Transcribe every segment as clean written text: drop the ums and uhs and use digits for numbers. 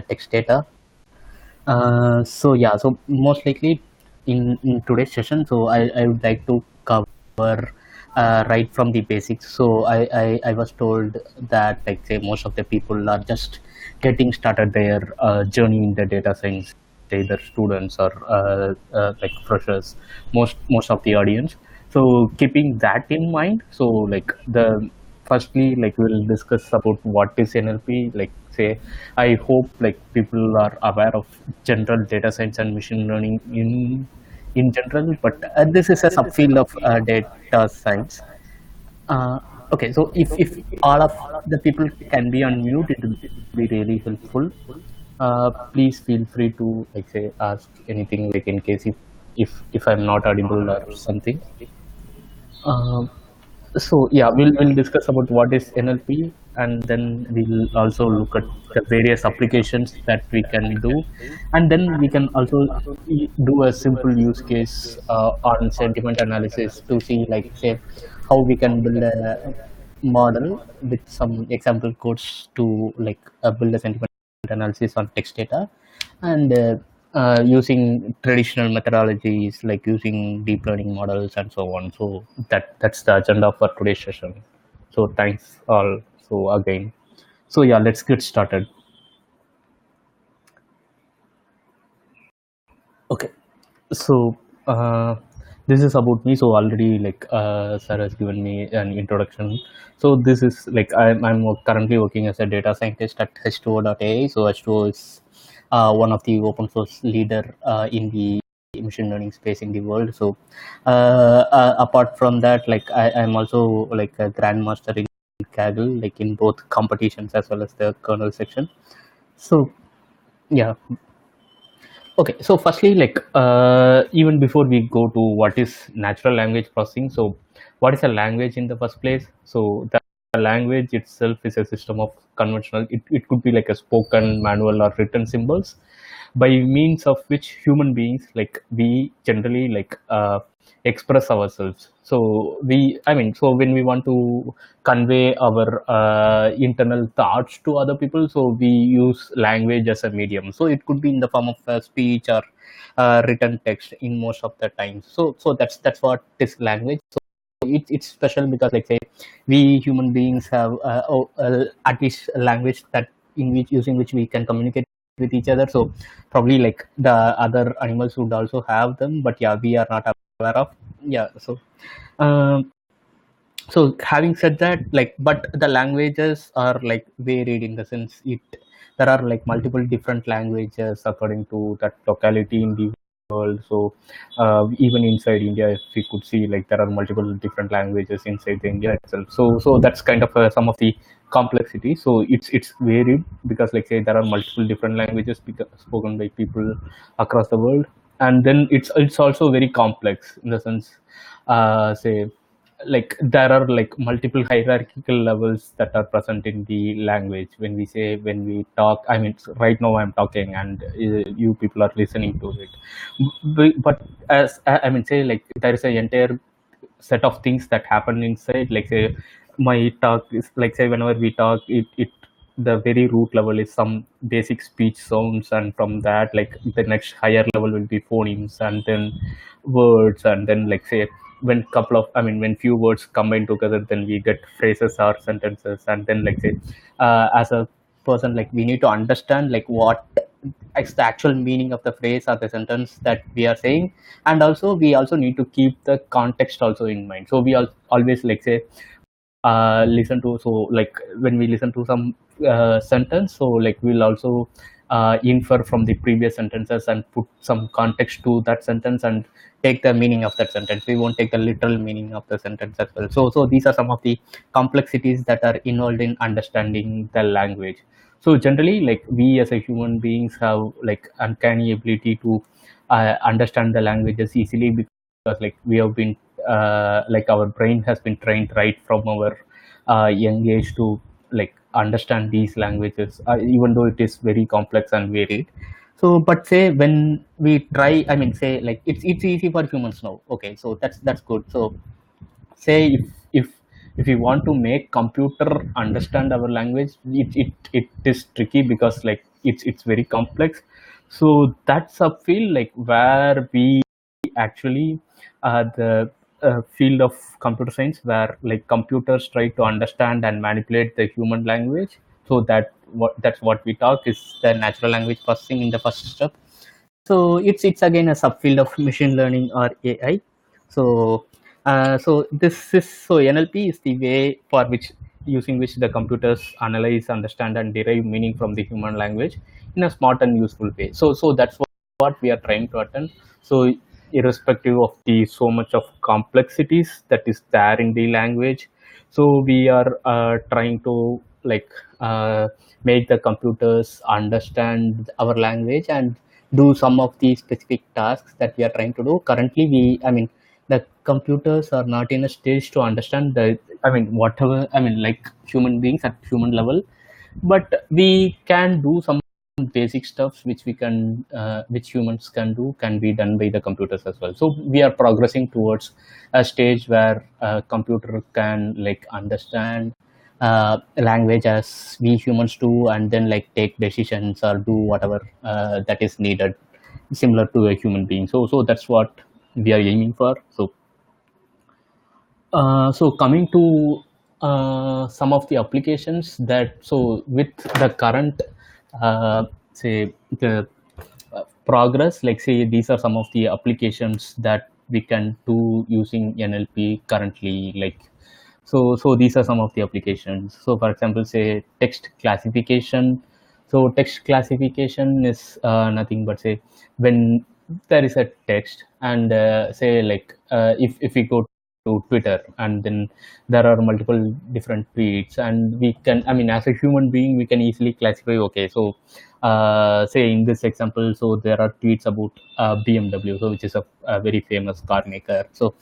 text data. So most likely in today's session, so I would like to cover right from the basics. So I was told that, like, say, most of the people are just getting started their journey in the data science, either students or like freshers, most of the audience. So keeping that in mind, so like the firstly, like, we'll discuss about what is NLP. Like, say, I hope like people are aware of general data science and machine learning in general, but this is a subfield of data science. Uh, okay, so if all of the people can be on mute, it will be really helpful. Please feel free to, like, say, ask anything, like, in case if I'm not audible or something. Um, so yeah, we'll discuss about what is NLP, and then we'll also look at the various applications that we can do, and then we can also do a simple use case on sentiment analysis to see, like, say, how we can build a model with some example codes to, like, build a sentiment analysis on text data, and using traditional methodologies like using deep learning models and so on. So that's the agenda for today's session. So thanks all. So again, so yeah, let's get started. Okay, so this is about me. So already, like, Sarah has given me an introduction. So this is like I'm currently working as a data scientist at H2O.ai. So H2O is one of the open source leader in the machine learning space in the world. So apart from that, like, I'm also like a grandmaster in kaggle, like in both competitions as well as the kernel section. So yeah. Okay, so firstly, like, even before we go to what is natural language processing, so what is a language in the first place? So the language itself is a system of conventional, it could be like a spoken, manual, or written symbols by means of which human beings, like, we generally, like, express ourselves. So so when we want to convey our internal thoughts to other people, so we use language as a medium. So it could be in the form of speech or written text in most of the times. So that's what is language. So it's special because, like, say, we human beings have at least a language that in which using which we can communicate with each other. So probably, like, the other animals would also have them, but yeah, we are not aware of. Yeah. Um, so having said that, like, but the languages are, like, varied in the sense there are, like, multiple different languages according to that locality in the world. So even inside India, if we could see, like, there are multiple different languages inside India itself. So that's kind of some of the complexity. So it's varied because, like, say, there are multiple different languages spoken by people across the world, and then it's also very complex in the sense, say, like, there are, like, multiple hierarchical levels that are present in the language when we talk. I mean, right now I'm talking, and you people are listening to it. But as I mean, say, like, there is an entire set of things that happen inside. Like, say, my talk is, like, say, whenever we talk, it the very root level is some basic speech sounds, and from that, like, the next higher level will be phonemes, and then words, and then, like, say, when few words combine together, then we get phrases or sentences. And then, like, say, as a person, like, we need to understand, like, what is the actual meaning of the phrase or the sentence that we are saying. And also we also need to keep the context also in mind. So we always, like, say, listen to, so, like, when we listen to some sentence, so, like, we'll also infer from the previous sentences and put some context to that sentence and take the meaning of that sentence. We won't take the literal meaning of the sentence as well. So these are some of the complexities that are involved in understanding the language. So generally, like, we as a human beings have, like, uncanny ability to understand the languages easily because, like, we have been like, our brain has been trained right from our young age to, like, understand these languages, even though it is very complex and varied. So but say when we try, I mean, say, like, it's easy for humans now. Okay, so that's good. So say if if we want to make computer understand our language, it is tricky because, like, it's very complex. So that's a field like where we actually the field of computer science where like computers try to understand and manipulate the human language. So that's what we talk is the natural language processing in the first step. So it's again a subfield of machine learning or AI. So so NLP is the way for which using which the computers analyze, understand, and derive meaning from the human language in a smart and useful way. So that's what we are trying to attain. So irrespective of the so much of complexities that is there in the language, so we are trying to like make the computers understand our language and do some of the specific tasks that we are trying to do. Currently, the computers are not in a stage to understand whatever, like human beings at human level, but we can do some basic stuff which we can, which humans can do, can be done by the computers as well. So we are progressing towards a stage where a computer can like understand language as we humans do, and then like take decisions or do whatever that is needed, similar to a human being. So that's what we are aiming for. So coming to some of the applications that, so with the current say the progress, like say these are some of the applications that we can do using NLP currently. Like so these are some of the applications. So for example, say text classification. So text classification is nothing but say when there is a text and say like if we go to Twitter and then there are multiple different tweets, and we can, as a human being we can easily classify, okay, so say in this example, so there are tweets about BMW, so which is a very famous car maker. So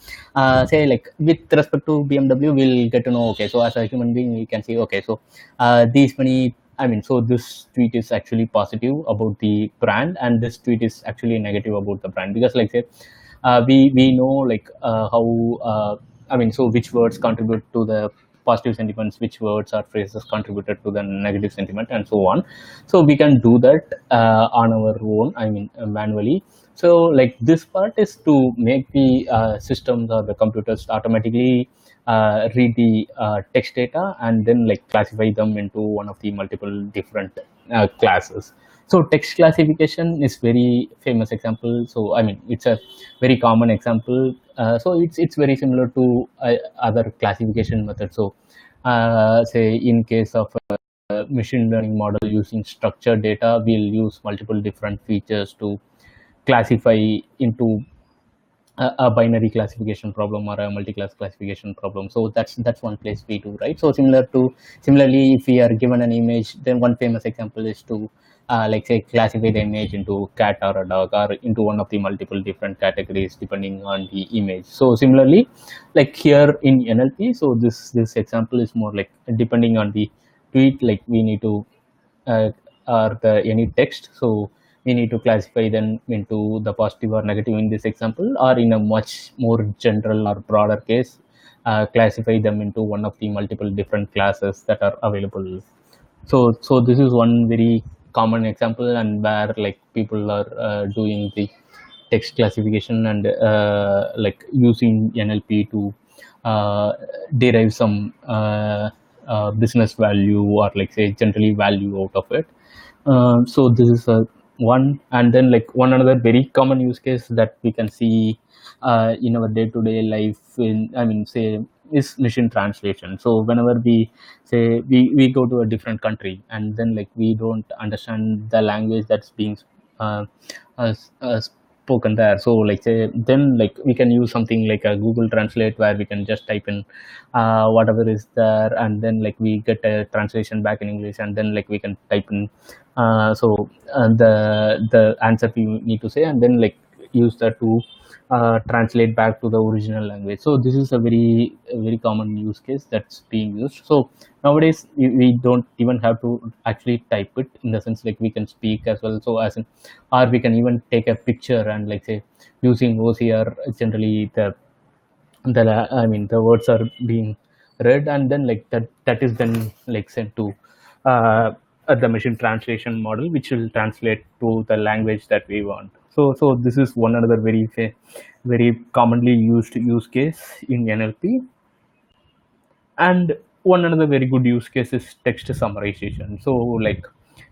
say like with respect to BMW, we'll get to know, okay, so as a human being we can see, okay, so these many, so this tweet is actually positive about the brand and this tweet is actually negative about the brand, because like say we know like how so which words contribute to the positive sentiments, which words or phrases contributed to the negative sentiment, and so on. So we can do that on our own, manually. So like this part is to make the systems or the computers automatically read the text data and then like classify them into one of the multiple different classes. So text classification is very famous example. So it's a very common example. So it's very similar to other classification methods. So say in case of machine learning model using structured data, we'll use multiple different features to classify into a binary classification problem or a multi-class classification problem. So that's one place we do, right? So similarly, if we are given an image, then one famous example is to like say classify the image into cat or a dog or into one of the multiple different categories depending on the image. So similarly, like here in NLP, so this example is more like depending on the tweet, like we need to or the any text, so we need to classify them into the positive or negative in this example, or in a much more general or broader case, classify them into one of the multiple different classes that are available. So this is one very common example, and where like people are doing the text classification and like using NLP to derive some business value or like say generally value out of it. So this is a one, and then like one another very common use case that we can see in our day-to-day life in, say, is machine translation. So whenever we say we go to a different country and then like we don't understand the language that's being uh, spoken there, so like say then like we can use something like a Google Translate, where we can just type in whatever is there, and then like we get a translation back in English, and then like we can type in the answer we need to say, and then like use that to translate back to the original language. So this is a very common use case that's being used. So nowadays we don't even have to actually type it, in the sense like we can speak as well. So as in, or we can even take a picture and like say using OCR, generally the words are being read, and then like that is then like sent to the machine translation model, which will translate to the language that we want. So this is one another very commonly used use case in NLP. And one another very good use case is text summarization. So like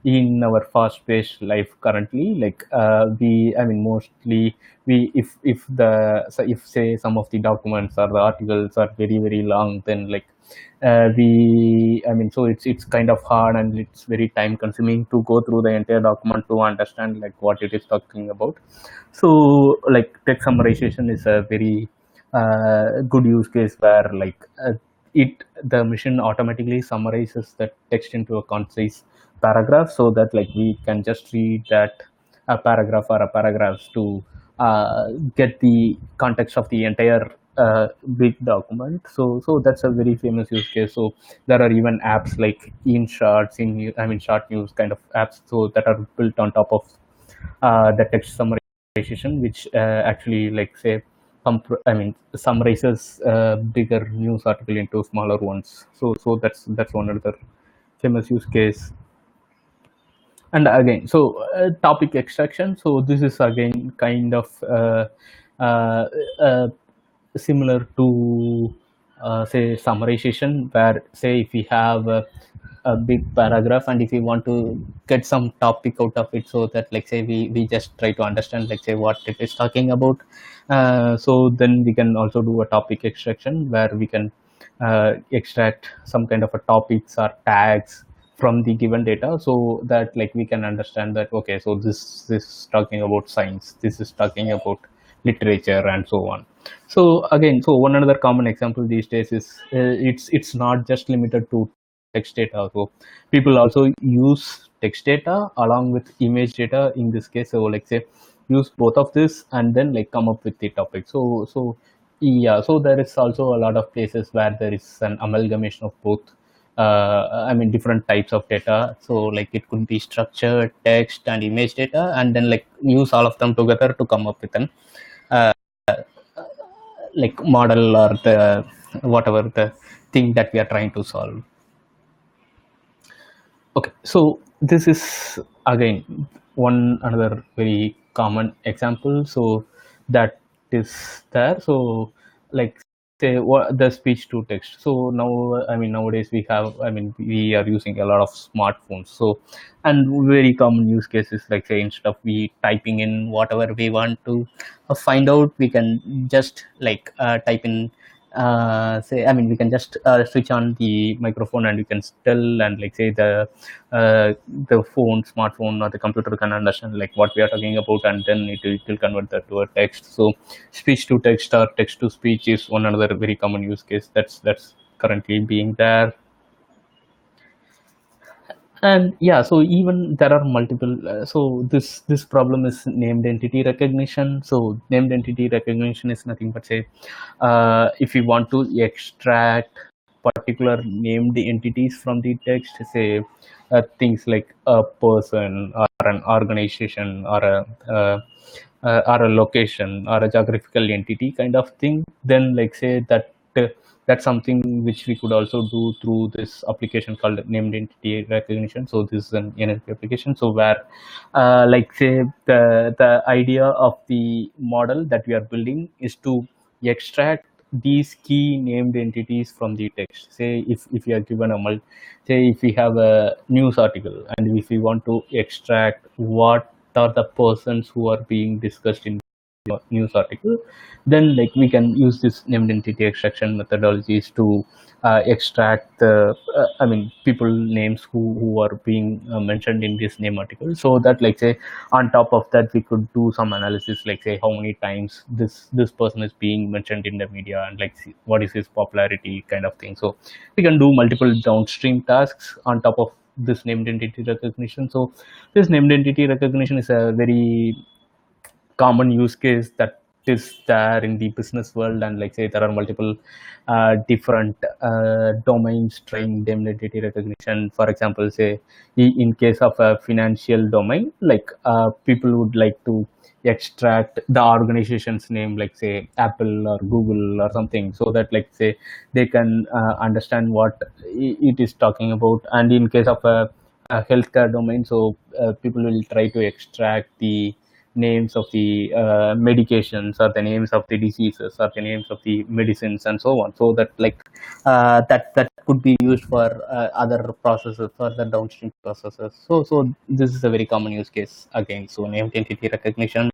in our fast paced life currently, like we I mean mostly we if say some of the documents or the articles are very long, then like we I mean so it's kind of hard and it's very time consuming to go through the entire document to understand like what it is talking about. So like text summarization is a very good use case where like the machine automatically summarizes the text into a concise paragraph, so that like we can just read that a paragraph or a paragraph to get the context of the entire big document. So that's a very famous use case. So there are even apps like in shorts in I mean short news kind of apps, so that are built on top of the text summarization, which actually like say summarizes bigger news article into smaller ones. So that's one other famous use case. And again, so topic extraction. So this is again kind of uh, uh, similar to say summarization, where say if we have a big paragraph and if we want to get some topic out of it, so that like say we just try to understand like say what it is talking about, so then we can also do a topic extraction where we can extract some kind of a topics or tags from the given data, so that like we can understand that okay, so this is talking about science, this is talking about literature, and so on. So again, so one another common example these days is it's not just limited to text data. So people also use text data along with image data in this case. So like say use both of this and then like come up with the topic. So yeah, so there is also a lot of places where there is an amalgamation of both I mean different types of data. So like it could be structured text and image data, and then like use all of them together to come up with an uh, like model or the whatever the thing that we are trying to solve. Okay, so this is again one another very common example. So that is there. So like say what the speech to text. So now I mean nowadays we have I mean we are using a lot of smartphones. So and very common use cases like say instead of we typing in whatever we want to find out, we can just like type in say I mean we can just switch on the microphone and we can tell, and like say the smartphone or the computer can understand like what we are talking about, and then it will convert that to a text. So speech to text or text to speech is one another very common use case that's currently being there. And yeah, so even there are multiple so this problem is named entity recognition. So named entity recognition is nothing but say if we want to extract particular named entities from the text, say things like a person or an organization or a location or a geographical entity kind of thing, then like say uh, that's something which we could also do through this application called named entity recognition. So this is an NLP application. So where like say the idea of the model that we are building is to extract these key named entities from the text. Say if you are given say if we have a news article and if we want to extract what are the persons who are being discussed in news article, then like we can use this named entity extraction methodologies to extract the I mean people names who are being mentioned in this name article, so that like say on top of that we could do some analysis like say how many times this person is being mentioned in the media, and like see what is his popularity kind of thing. So we can do multiple downstream tasks on top of this named entity recognition. So this named entity recognition is a very common use case that is there in the business world, and like say there are multiple different domains trying named entity recognition. For example, say in case of a financial domain, like people would like to extract the organization's name like say Apple or Google or something, so that like say they can understand what it is talking about. And in case of a healthcare domain. So people will try to extract the names of the medications, or the names of the diseases, or the names of the medicines, and so on, so that like that could be used for other processes, for the downstream processes. So this is a very common use case again. So name entity recognition.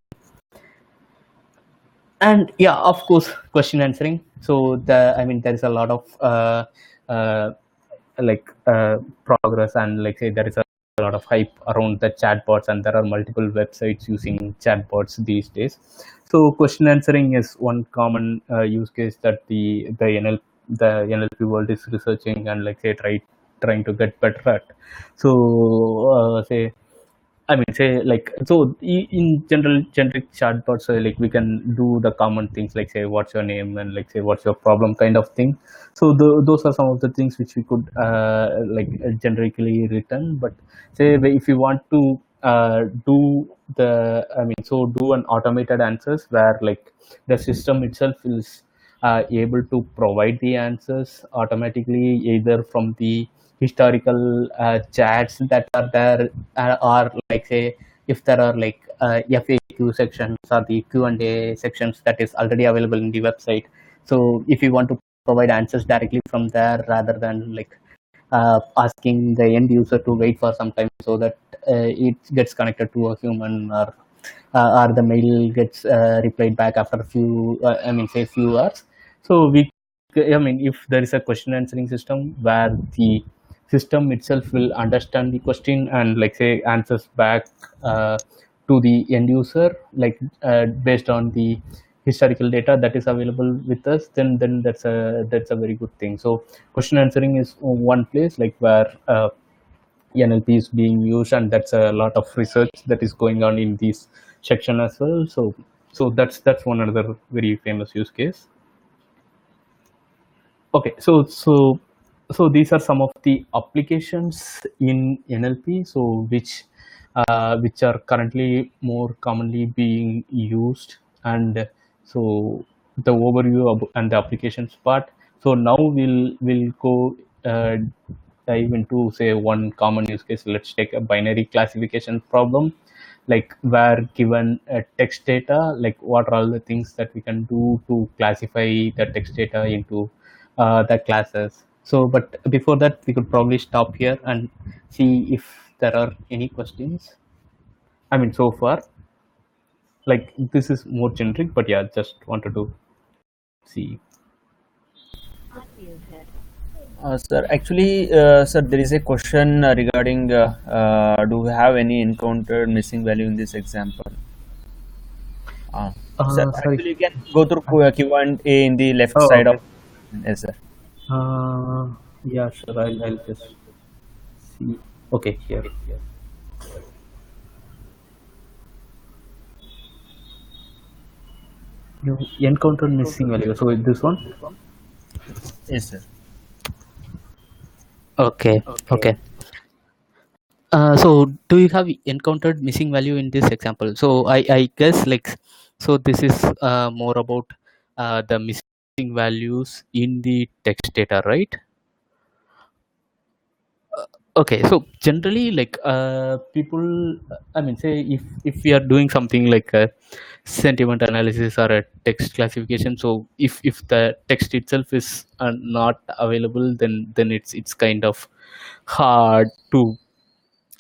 And yeah, of course, question answering. So there is a lot of uh, progress, and like say there is a lot of hype around the chatbots, and there are multiple websites using chatbots these days. So question answering is one common use case that the NLP world is researching, and like say trying to get better at. So say I mean, say like so in general, generic chatbots, like we can do the common things like say what's your name, and like say what's your problem, kind of thing. So those are some of the things which we could generically written. But say if you want to do do an automated answers where like the system itself is able to provide the answers automatically, either from the historical chats that are there, or like say if there are like FAQ sections or the Q&A sections that is already available in the website. So if you want to provide answers directly from there, rather than like asking the end user to wait for some time, so that it gets connected to a human, or the mail gets replied back after a few say few hours. So if there is a question answering system where the system itself will understand the question, and like say answers back to the end user, like based on the historical data that is available with us, then that's a very good thing. So question answering is one place like where NLP is being used, and that's a lot of research that is going on in this section as well. So that's one another very famous use case. Okay, so these are some of the applications in NLP, so which are currently more commonly being used. And so the overview and the applications part. So now we'll go dive into say one common use case. Let's take a binary classification problem, like where given text data, like what are all the things that we can do to classify the text data into the classes. So but before that, we could probably stop here and see if there are any questions. So far, like this is more generic, but yeah, just wanted to see. Sir, actually, sir, there is a question regarding do we have any encountered missing value in this example? Sir, Sorry. actually, you can go through Q&A in the left Oh, side of. okay. Yes, sir. Yeah, sure. I'll just see. Okay, here. You encountered missing value. So this one. Yes, sir. Okay. Okay. So do you have encountered missing value in this example? So I guess like, so this is more about the missing values in the text data, right? Okay, so generally like people, say if we are doing something like a sentiment analysis or a text classification, so if the text itself is not available, then it's kind of hard to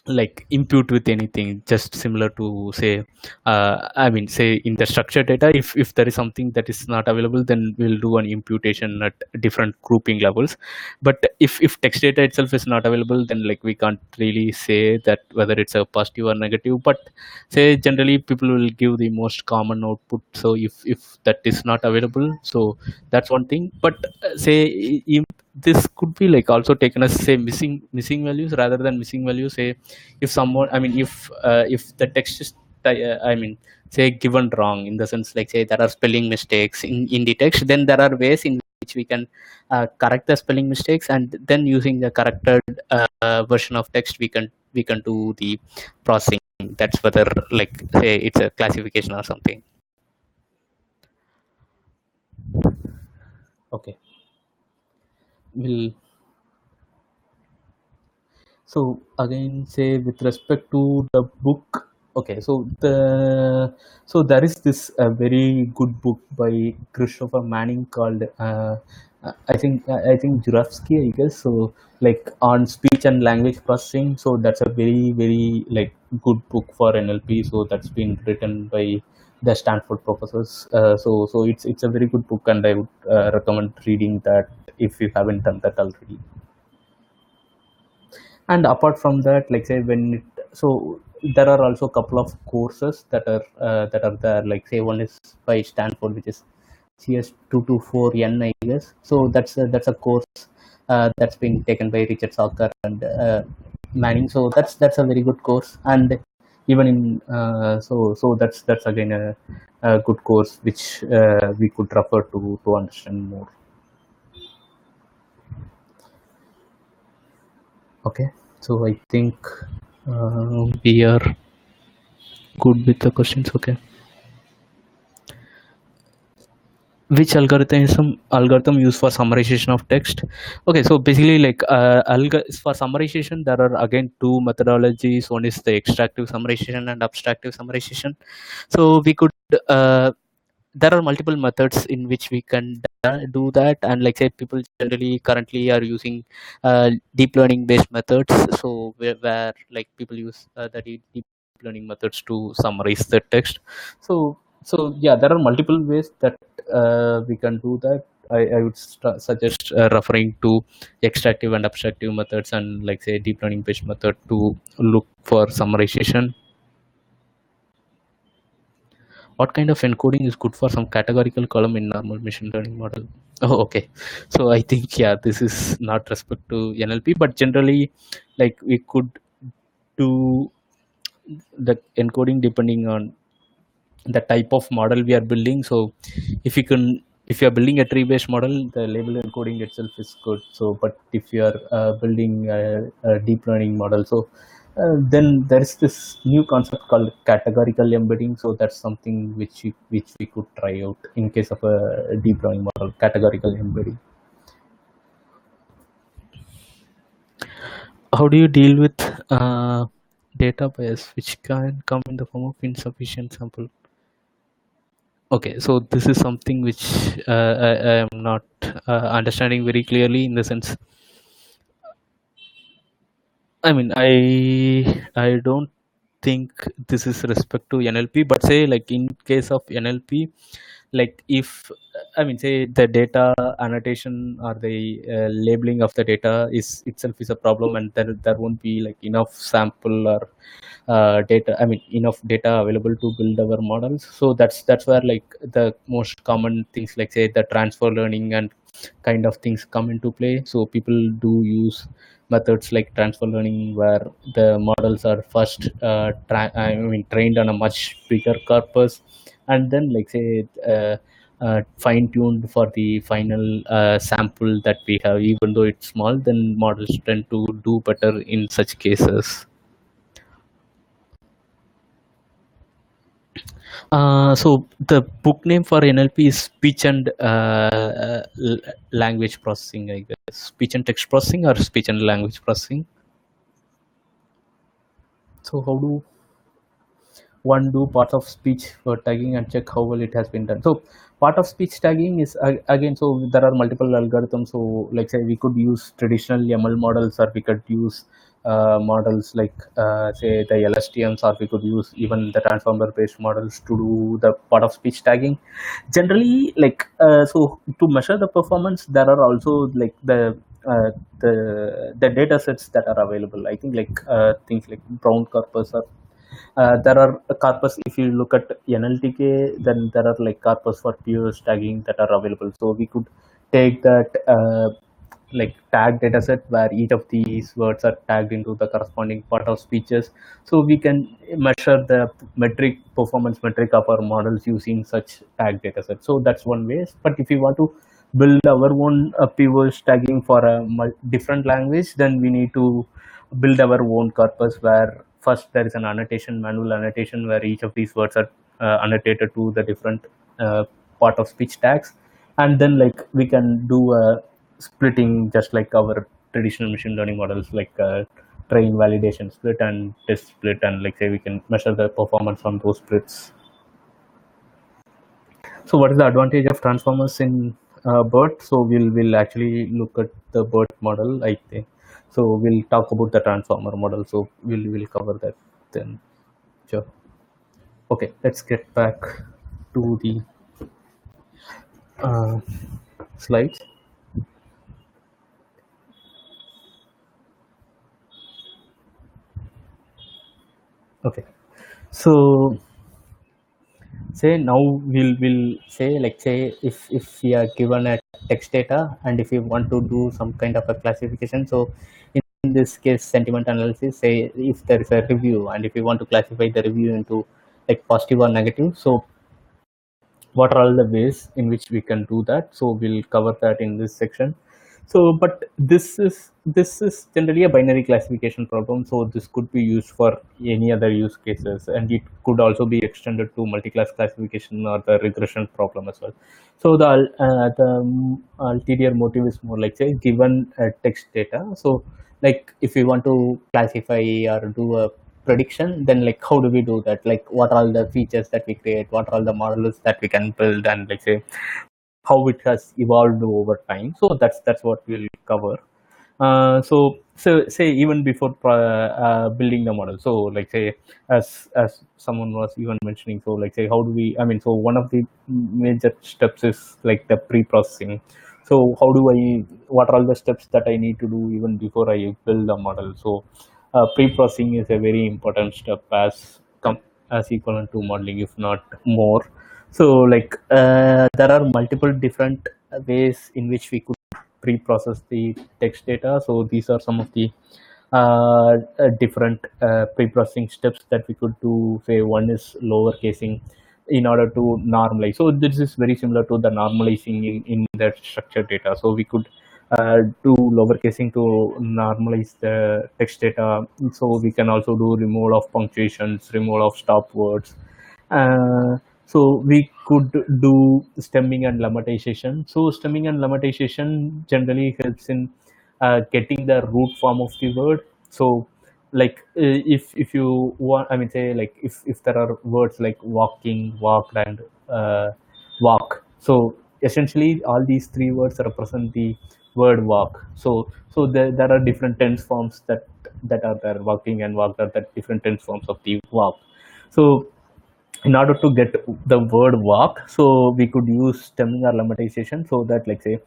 like impute with anything, just similar to say say in the structured data, if there is something that is not available, then we'll do an imputation at different grouping levels. But if text data itself is not available, then like we can't really say that whether it's a positive or negative. But say generally people will give the most common output, so if that is not available, so that's one thing. But say this could be like also taken as say missing values rather than missing values. Say if someone, if the text is say given wrong, in the sense like say there are spelling mistakes in the text, then there are ways in which we can correct the spelling mistakes, and then using the corrected version of text, we can do the processing. That's whether like say it's a classification or something. Okay, we'll So again, say with respect to the book, okay. So there is this very good book by Christopher Manning called I think Jurafsky, I guess. So like on speech and language processing. So that's a very like good book for NLP. So that's been written by the Stanford professors. So it's a very good book, and I would recommend reading that if you haven't done that already. And apart from that, like say when it, so there are also a couple of courses that are there, like say one is by Stanford, which is CS224N, I guess. So that's a course that's been taken by Richard Salker and Manning. So that's a very good course. And even in so that's again a good course which we could refer to understand more. Okay, so I think we are good with the questions. Okay, which algorithm used for summarization of text? Okay, so basically like for summarization there are again two methodologies. One is the extractive summarization and abstractive summarization. So we could there are multiple methods in which we can do that, and like say people generally currently are using deep learning based methods. So where like people use the deep learning methods to summarize the text. So yeah, there are multiple ways that we can do that. I would suggest referring to extractive and abstractive methods, and like say deep learning based method to look for summarization. What kind of encoding is good for some categorical column in normal machine learning model? Oh, okay. So I think yeah, this is not respect to NLP, but generally, like we could do the encoding depending on the type of model we are building. So if you are building a tree based model, the label encoding itself is good. So but if you are building a deep learning model, so then there is this new concept called categorical embedding. So that's something which we could try out in case of a deep learning model, categorical embedding. How do you deal with data bias, which can come in the form of insufficient sample? Okay, so this is something which I am not understanding very clearly, in the sense, I mean, I don't think this is respect to NLP, but say like in case of NLP, like if I mean say the data annotation or the labeling of the data is itself is a problem, and there won't be like enough sample or data, I mean enough data available to build our models. So that's where like the most common things like say the transfer learning and kind of things come into play. So people do use methods like transfer learning, where the models are first trained on a much bigger corpus, and then like say fine tuned for the final sample that we have. Even though it's small, then models tend to do better in such cases. So the book name for NLP is speech and language processing, I guess. Speech and text processing or speech and language processing. So how do one do part of speech for tagging and check how well it has been done? So part of speech tagging is again, so there are multiple algorithms. So like say we could use traditional ML models, or we could use models like say the LSTMs, or we could use even the transformer based models to do the part of speech tagging. Generally, like so to measure the performance, there are also like the data sets that are available. I think like things like brown corpus, or there are corpus. If you look at NLTK, then there are like corpus for pure tagging that are available. So we could take that like tag data set where each of these words are tagged into the corresponding part of speeches. So we can measure the performance metric of our models using such tag data set. So that's one way. But if you want to build our own pivot tagging for a different language, then we need to build our own corpus, where first there is an annotation, manual annotation, where each of these words are annotated to the different part of speech tags, and then like we can do a splitting just like our traditional machine learning models, like train validation split and test split, and like say we can measure the performance on those splits. So what is the advantage of transformers in BERT? So we'll actually look at the BERT model, I think. So we'll talk about the transformer model. So we'll cover that then. Sure. Okay, let's get back to the uh, slides. Okay, so say now we'll say, like say if we are given a text data and if we want to do some kind of a classification. So in this case, sentiment analysis, say if there is a review and if we want to classify the review into like positive or negative, so what are all the ways in which we can do that? So we'll cover that in this section. So but this is generally a binary classification problem, so this could be used for any other use cases, and it could also be extended to multi-class classification or the regression problem as well. So the ulterior motive is more like, say, given text data, so like if we want to classify or do a prediction, then like how do we do that? Like what are all the features that we create, what are all the models that we can build, and like say how it has evolved over time. So that's what we'll cover. So say even before building the model, so like say as someone was even mentioning, so like say how do we, I mean, so one of the major steps is like the pre-processing. So how do I, what are all the steps that I need to do even before I build the model? So pre-processing is a very important step as equivalent to modeling, if not more. So like there are multiple different ways in which we could pre-process the text data. So these are some of the different pre-processing steps that we could do. Say one is lower casing in order to normalize. So this is very similar to the normalizing in the structured data. So we could do lower casing to normalize the text data. So we can also do removal of punctuations, removal of stop words. So we could do stemming and lemmatization. So stemming and lemmatization generally helps in getting the root form of the word. So like if you want, I mean, say like if there are words like walking, walked, and walk, so essentially all these three words represent the word walk. So there are different tense forms that are there. Walking and walked are the different tense forms of the walk. So in order to get the word walk, so we could use stemming or lemmatization, so that like say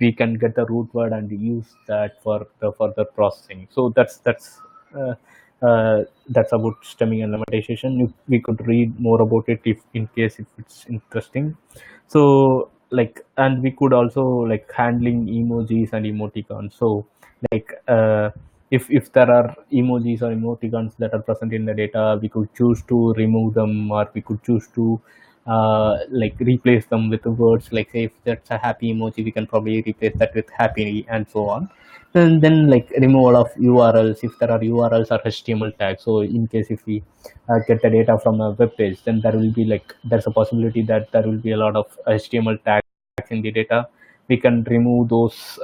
we can get the root word and use that for the further processing. So that's about stemming and lemmatization. We could read more about it if in case if it's interesting. So like, and we could also like handling emojis and emoticons. So like if there are emojis or emoticons that are present in the data, we could choose to remove them, or we could choose to like replace them with words like, say if that's a happy emoji, we can probably replace that with happy, and so on. And then like removal of URLs, if there are URLs or HTML tags. So in case if we get the data from a web page, then there will be like, there's a possibility that there will be a lot of HTML tags in the data. We can remove those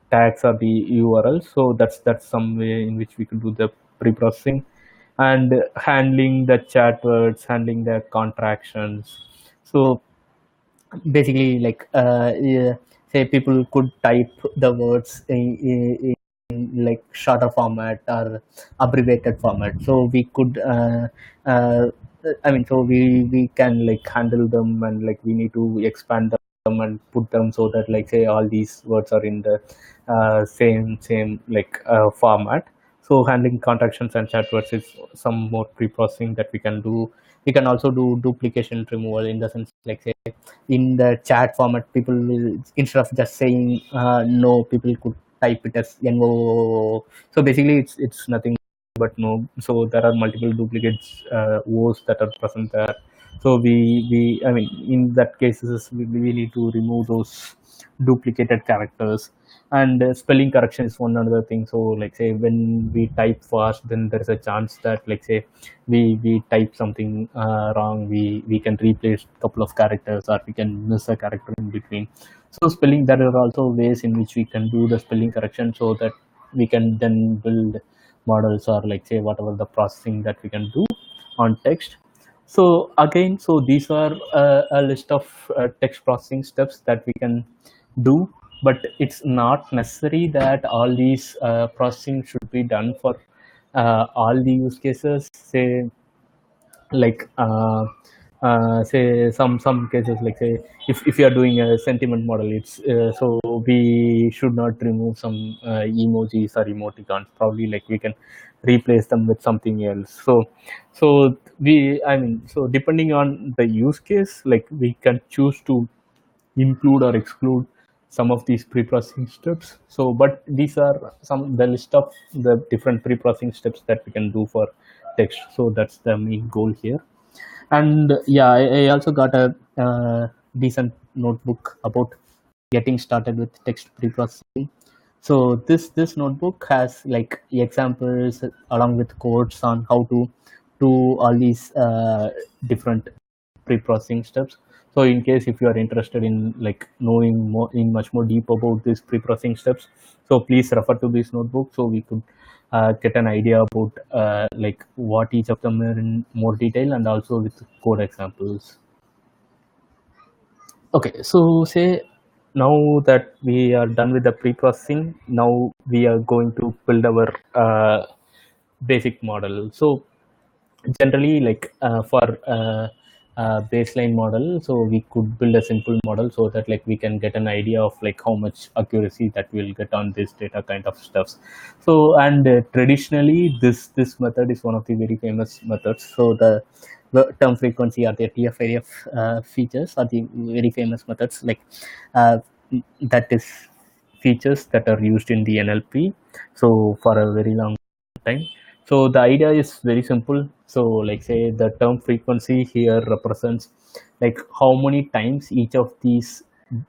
tags or the URL. So that's some way in which we could do the pre-processing. And handling the chat words, handling the contractions. So basically like yeah, say people could type the words in like shorter format or abbreviated format. So we could uh, I mean, so we can like handle them, and like we need to expand them and put them so that like say all these words are in the same like format. So handling contractions and chat words is some more pre-processing that we can do. We can also do duplication removal, in the sense like say in the chat format, people will, instead of just saying no, people could type it as no. So basically it's nothing but no. So there are multiple duplicates O's that are present there. So we I mean, in that cases we need to remove those duplicated characters. And spelling correction is one another thing. So like say when we type fast, then there is a chance that like say we type something wrong, we can replace a couple of characters, or we can miss a character in between. So spelling, there are also ways in which we can do the spelling correction, so that we can then build models, or like say whatever the processing that we can do on text. So again, so these are a list of text processing steps that we can do, but it's not necessary that all these processing should be done for all the use cases. Say like say some cases, like say if you are doing a sentiment model, it's so we should not remove some emojis or emoticons. Probably like we can replace them with something else. So we, I mean, so depending on the use case, like we can choose to include or exclude some of these pre-processing steps. So but these are some the list of the different pre-processing steps that we can do for text. So that's the main goal here. And yeah, I also got a decent notebook about getting started with text pre-processing. So this notebook has like examples along with codes on how to do all these different pre-processing steps. So in case if you are interested in like knowing more in much more deep about these pre-processing steps, so please refer to this notebook, so we could get an idea about like what each of them are in more detail, and also with code examples. Okay, so say now that we are done with the pre-processing, now we are going to build our basic model. So generally, like for baseline model, so we could build a simple model so that like we can get an idea of like how much accuracy that we'll get on this data kind of stuffs. So and traditionally this method is one of the very famous methods. So the term frequency or the TF-IDF features are the very famous methods, like uh, that is features that are used in the NLP, so for a very long time. So the idea is very simple. So like say the term frequency here represents like how many times each of these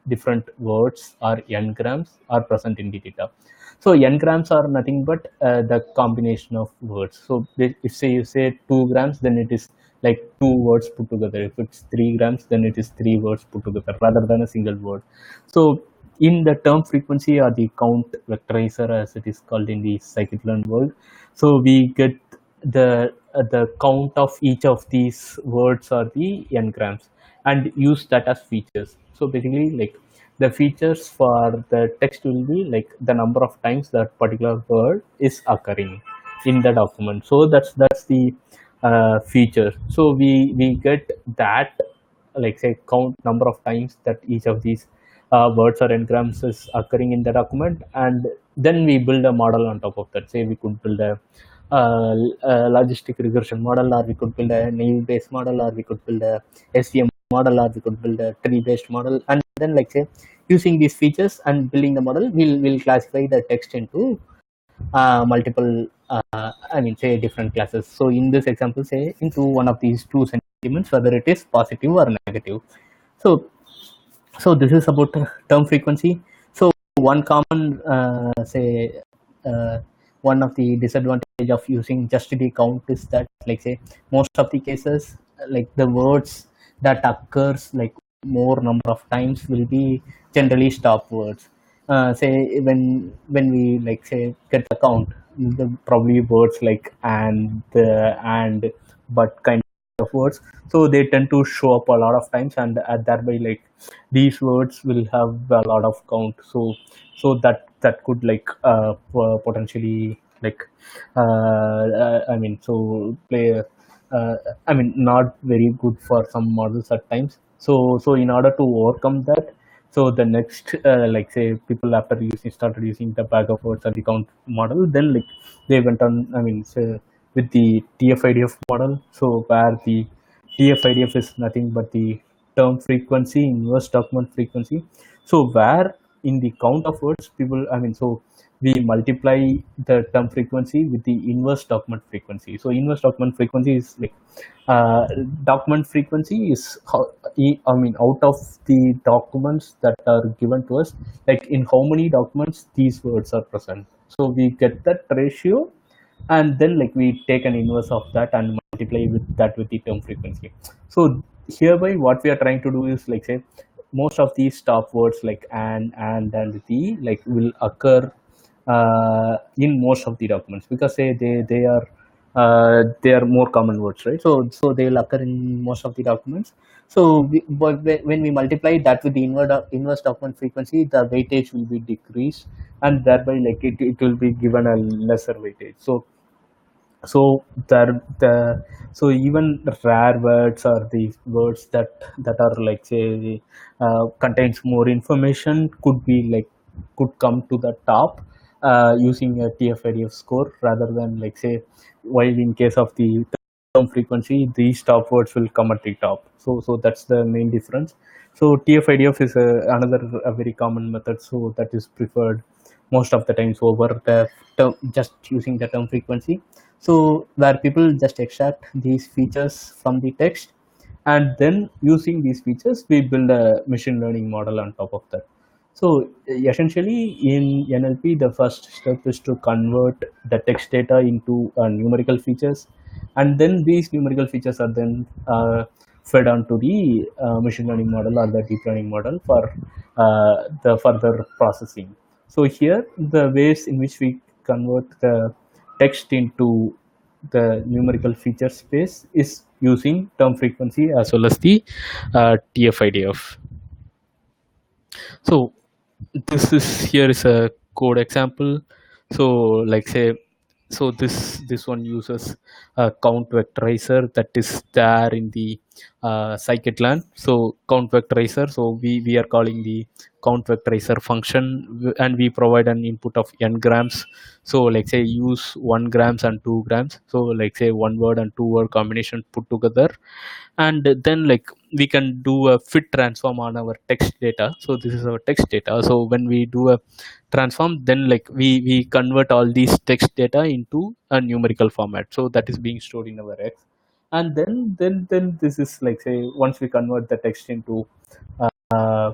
different words or n-grams are present in the data. So n-grams are nothing but the combination of words. So if say you say 2 grams, then it is like 2 words put together. If it's 3 grams, then it is 3 words put together rather than a single word. So in the term frequency, or the count vectorizer as it is called in the scikit-learn world, so we get the count of each of these words or the n-grams, and use that as features. So basically, like the features for the text will be like the number of times that particular word is occurring in the document. So that's the feature. So we get that, like say count number of times that each of these words or n-grams is occurring in the document, and then we build a model on top of that. Say we could build a logistic regression model, or we could build a naive based model, or we could build a SVM model, or we could build a tree based model. And then like say using these features and building the model, we'll classify the text into multiple I mean say different classes. So in this example, say into one of these two sentiments, whether it is positive or negative. So so this is about term frequency. So one common say one of the disadvantage of using just the count is that, like say most of the cases, like the words that occurs like more number of times will be generally stop words. Say when we like say get the count, the probably words like and but kind of words, so they tend to show up a lot of times, and thereby like these words will have a lot of count. So that could like potentially like I mean so play uh, I mean not very good for some models at times. So in order to overcome that, so the next like say people after started using the bag of words or the count model, then like they went on, I mean so with the TF-IDF model. So where the TF-IDF is nothing but the term frequency, inverse document frequency. So where in the count of words, people, I mean, so we multiply the term frequency with the inverse document frequency. So inverse document frequency is like uh, document frequency is how, I mean out of the documents that are given to us, like in how many documents these words are present. So we get that ratio, and then like we take an inverse of that and multiply with that with the term frequency. So hereby what we are trying to do is like say most of these stop words like and the like will occur in most of the documents, because they are more common words, right? So they will occur in most of the documents. So but when we multiply that with the inverse document frequency, the weightage will be decreased, and thereby like it will be given a lesser weightage. So there the so even rare words, or the words that are like say contains more information, could come to the top using a TF-IDF score, rather than like say, while in case of the term frequency, these top words will come at the top. So that's the main difference. So TF-IDF is another a very common method, so that is preferred most of the times over the term, just using the term frequency. So where people just extract these features from the text, and then using these features we build a machine learning model on top of that. So essentially in NLP, the first step is to convert the text data into numerical features, and then these numerical features are then fed onto the machine learning model or the deep learning model for the further processing. So here the ways in which we convert the text into the numerical feature space is using term frequency as well as the TF-IDF. So this is here is a code example. So like say, so this one uses a count vectorizer that is there in the scikit-learn. So count vectorizer, so we are calling the count vectorizer function, and we provide an input of n grams. So like say use 1 grams and 2 grams, so like say one word and two word combination put together, and then like we can do a fit transform on our text data. So this is our text data. So when we do a transform, then like we convert all these text data into a numerical format, so that is being stored in our X. And then this is like say, once we convert the text into uh,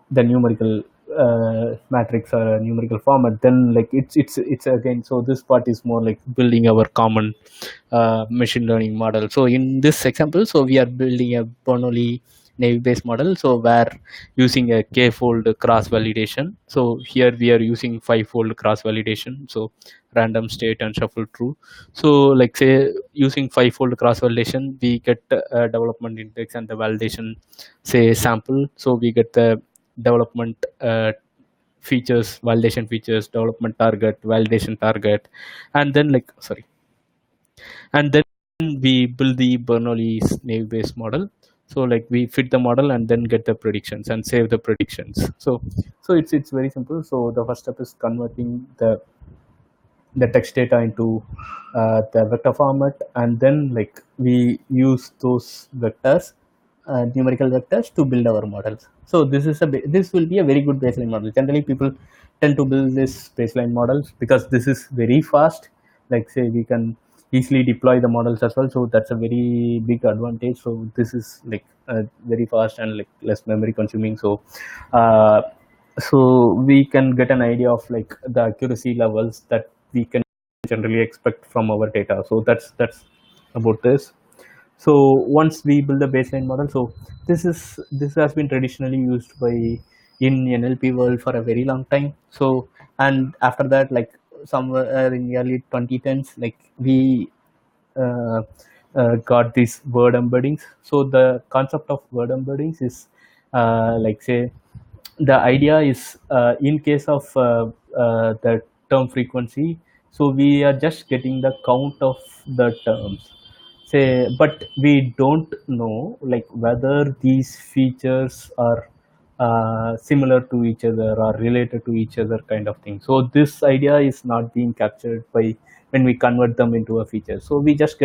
the numerical matrix or a numerical format, then like it's again, so this part is more like building our common machine learning model. So in this example, so we are building a Bernoulli naive Bayes model, so where using a k-fold cross validation. So here we are using 5-fold cross validation, so random state and shuffle true. So like say using 5-fold cross validation, we get a development index and the validation say sample. So we get the development features, validation features, development target, validation target, and then like sorry, and then we build the Bernoulli's naive Bayes model. So like we fit the model and then get the predictions and save the predictions. So it's very simple. So the first step is converting the text data into the vector format, and then like we use those vectors, numerical vectors, to build our models. So this will be a very good baseline model. Generally people tend to build this baseline models because this is very fast. Like say we can easily deploy the models as well, so that's a very big advantage. So this is like very fast and like less memory consuming. Uh, so we can get an idea of like the accuracy levels that we can generally expect from our data. So that's about this. So once we build a baseline model, so this has been traditionally used by in NLP world for a very long time. So and after that, like somewhere in the early 2010s, like we uh, got these word embeddings. So the concept of word embeddings is like say, the idea is in case of the term frequency, so we are just getting the count of the terms, say, but we don't know like whether these features are similar to each other or related to each other, kind of thing. So this idea is not being captured by when we convert them into a feature. So we just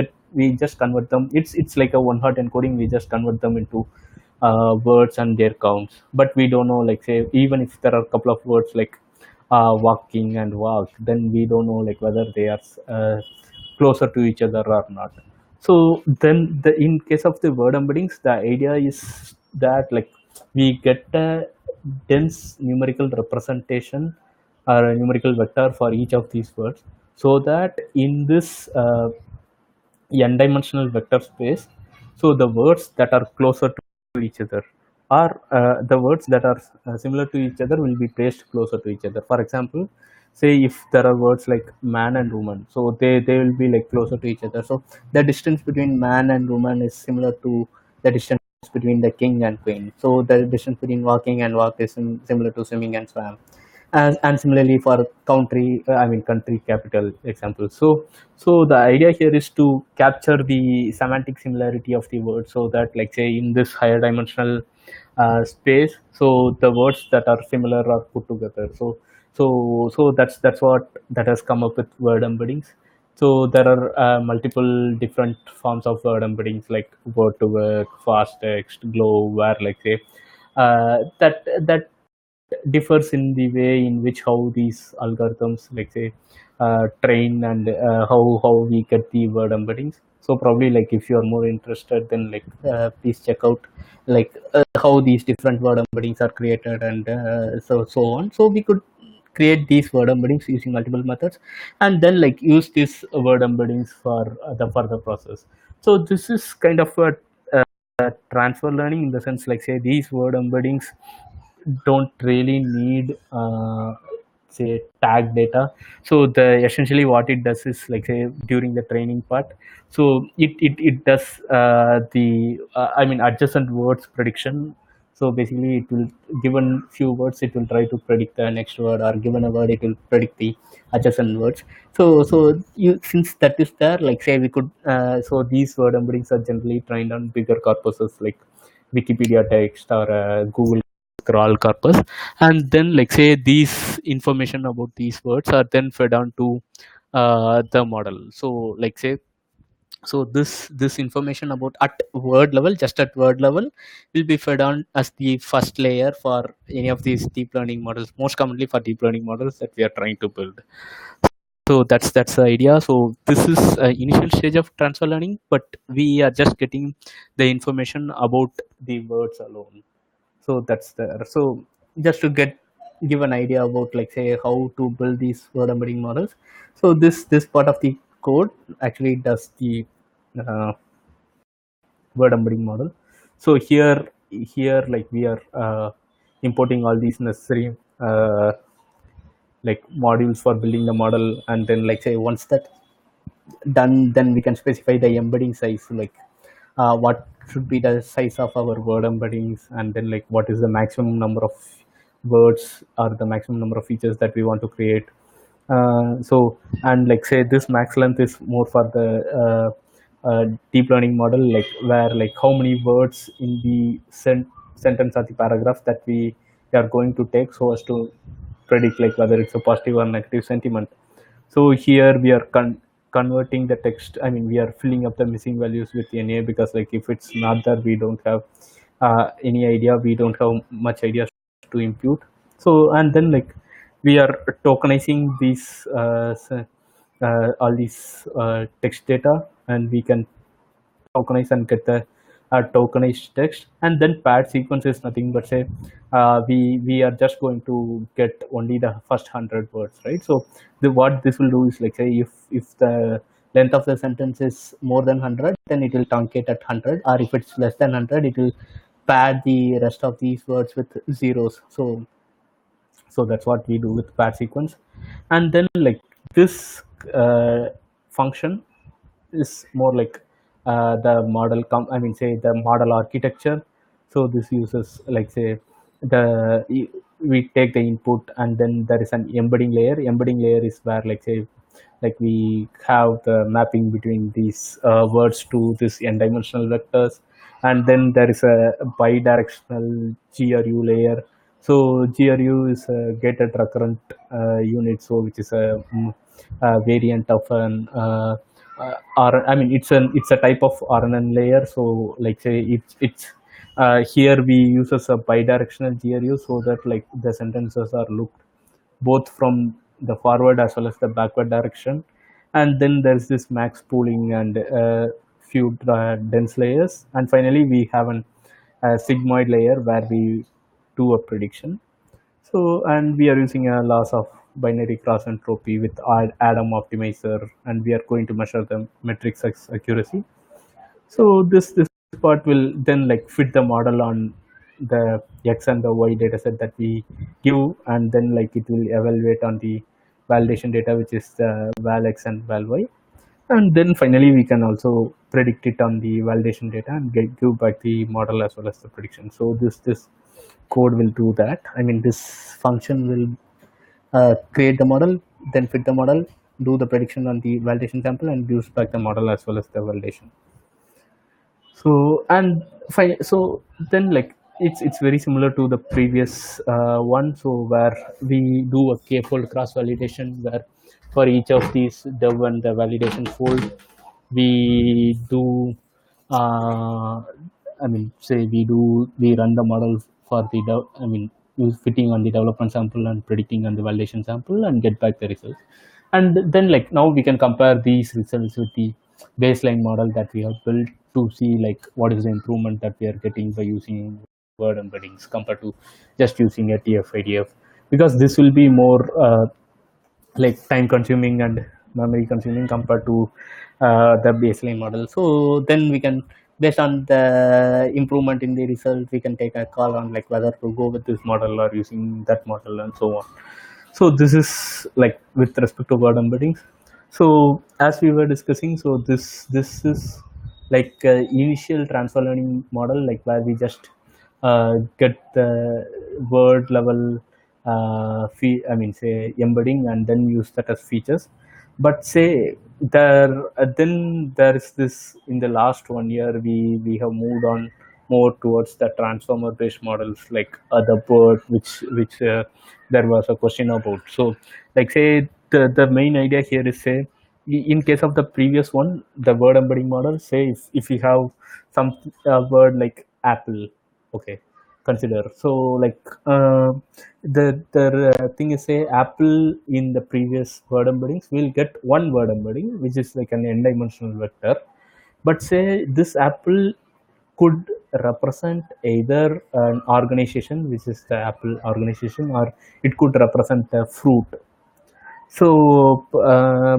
convert them. It's like a one hot encoding. We just convert them into words and their counts, but we don't know like say, even if there are a couple of words like walking and walk, then we don't know like whether they are closer to each other or not. So then in case of the word embeddings, the idea is that like we get a dense numerical representation or a numerical vector for each of these words, so that in this n-dimensional vector space, so the words that are closer to each other, or the words that are similar to each other, will be placed closer to each other. For example, say if there are words like man and woman, so they will be like closer to each other. So the distance between man and woman is similar to the distance between the king and queen. So the distance between walking and walk is similar to swimming and swam. And similarly for country capital example. So the idea here is to capture the semantic similarity of the word, so that like say in this higher dimensional space, so the words that are similar are put together. So that's what that has come up with word embeddings. So there are multiple different forms of word embeddings, like word to word, fast text, glow, where like say that differs in the way in which how these algorithms like say train, and how we get the word embeddings. So probably like if you are more interested, then like please check out like how these different word embeddings are created, and so on. So we could create these word embeddings using multiple methods, and then like use these word embeddings for the further process. So this is kind of a transfer learning, in the sense like say these word embeddings don't really need say tag data. So the essentially what it does is like say during the training part, so it does the adjacent words prediction. So basically it will, given few words, it will try to predict the next word, or given a word it will predict the adjacent words. So you, since that is there, like say we could so these word embeddings are generally trained on bigger corpuses like Wikipedia text or Google crawl corpus. And then like say these information about these words are then fed on to the model. So like say, so this information about at word level, just at word level, will be fed on as the first layer for any of these deep learning models, most commonly for deep learning models that we are trying to build. So that's the idea. So this is initial stage of transfer learning, but we are just getting the information about the words alone. So that's there. So just to give an idea about like say how to build these word embedding models. So this part of the code actually does the uh, word embedding model. So here like we are importing all these necessary like modules for building the model, and then like say once that done, then we can specify the embedding size, like what should be the size of our word embeddings, and then like what is the maximum number of words or the maximum number of features that we want to create. So and like say this max length is more for the deep learning model, like where like how many words in the sentence or the paragraph that we are going to take, so as to predict like whether it's a positive or negative sentiment. So here we are converting the text. I mean, we are filling up the missing values with NA, because like if it's not there, we don't have any idea. We don't have much idea to impute. So and then like we are tokenizing these all these text data, and we can tokenize and get the tokenized text. And then paired sequence is nothing but say we are just going to get only the first 100 words, right? So what this will do is like say if the length of the sentence is more than 100, then it will truncate at 100, or if it's less than 100, it will pad the rest of these words with zeros. So that's what we do with pair sequence. And then like this function is more like the model say the model architecture. So this uses like say we take the input, and then there is an embedding layer is where like say like we have the mapping between these words to this n dimensional vectors. And then there is a bidirectional GRU layer. So GRU is a gated recurrent unit, so which is a variant of an it's a type of RNN layer. So like say it's here we uses a bidirectional GRU, so that like the sentences are looked both from the forward as well as the backward direction. And then there's this max pooling and few dense layers, and finally we have a sigmoid layer where we do a prediction. So and we are using a loss of binary cross entropy with Adam optimizer, and we are going to measure the metric accuracy. So this part will then like fit the model on the X and the Y data set that we give, and then like it will evaluate on the validation data, which is the val x and val y, and then finally we can also predict it on the validation data and give back the model as well as the prediction. So this code will do that. I mean, this function will create the model, then fit the model, do the prediction on the validation sample, and gives back the model as well as the validation. So and fine. So then, like, it's very similar to the previous one. So where we do a k-fold cross validation, where for each of these dev and the validation fold, we do I mean, say we run the model for the I mean, use fitting on the development sample and predicting on the validation sample and get back the results. And then, like, now we can compare these results with the baseline model that we have built to see like what is the improvement that we are getting by using word embeddings compared to just using a TF-IDF, because this will be more like time consuming and memory consuming compared to the baseline model. So then we can, based on the improvement in the result, we can take a call on like whether to go with this model or using that model and so on. So this is like with respect to word embeddings. So as we were discussing, so this is like initial transfer learning model, like where we just get the word level I mean, say embedding and then use that as features. But say there then there is this, in the last 1 year we have moved on more towards the transformer based models, like the bird which there was a question about. So like say the main idea here is, say in case of the previous one, the word embedding model, say if you have some word like apple, okay, consider. So like the thing is, say apple in the previous word embeddings will get one word embedding which is like an n-dimensional vector, but say this apple could represent either an organization, which is the apple organization, or it could represent a fruit. So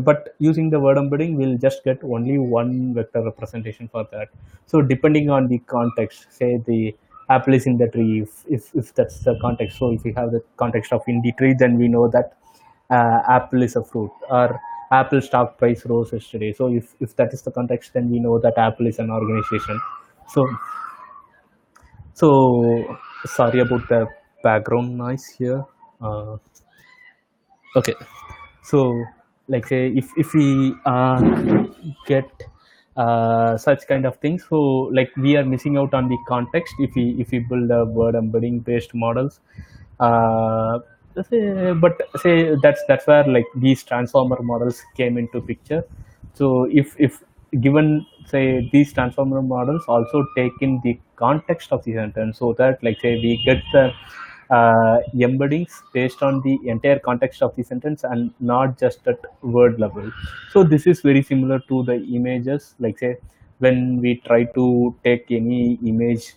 but using the word embedding, we'll just get only one vector representation for that. So depending on the context, say the apple is in the tree, if that's the context. So if we have the context of in the tree, then we know that apple is a fruit, or apple stock price rose yesterday. So if that is the context, then we know that apple is an organization. So sorry about the background noise here. Okay, so like say if we get such kind of things, so like we are missing out on the context if we build a word embedding based models. uh, but say that's where like these transformer models came into picture. So if given, say these transformer models also take in the context of the sentence, so that like say we get the embeddings based on the entire context of the sentence and not just at word level. So this is very similar to the images, like say when we try to take any image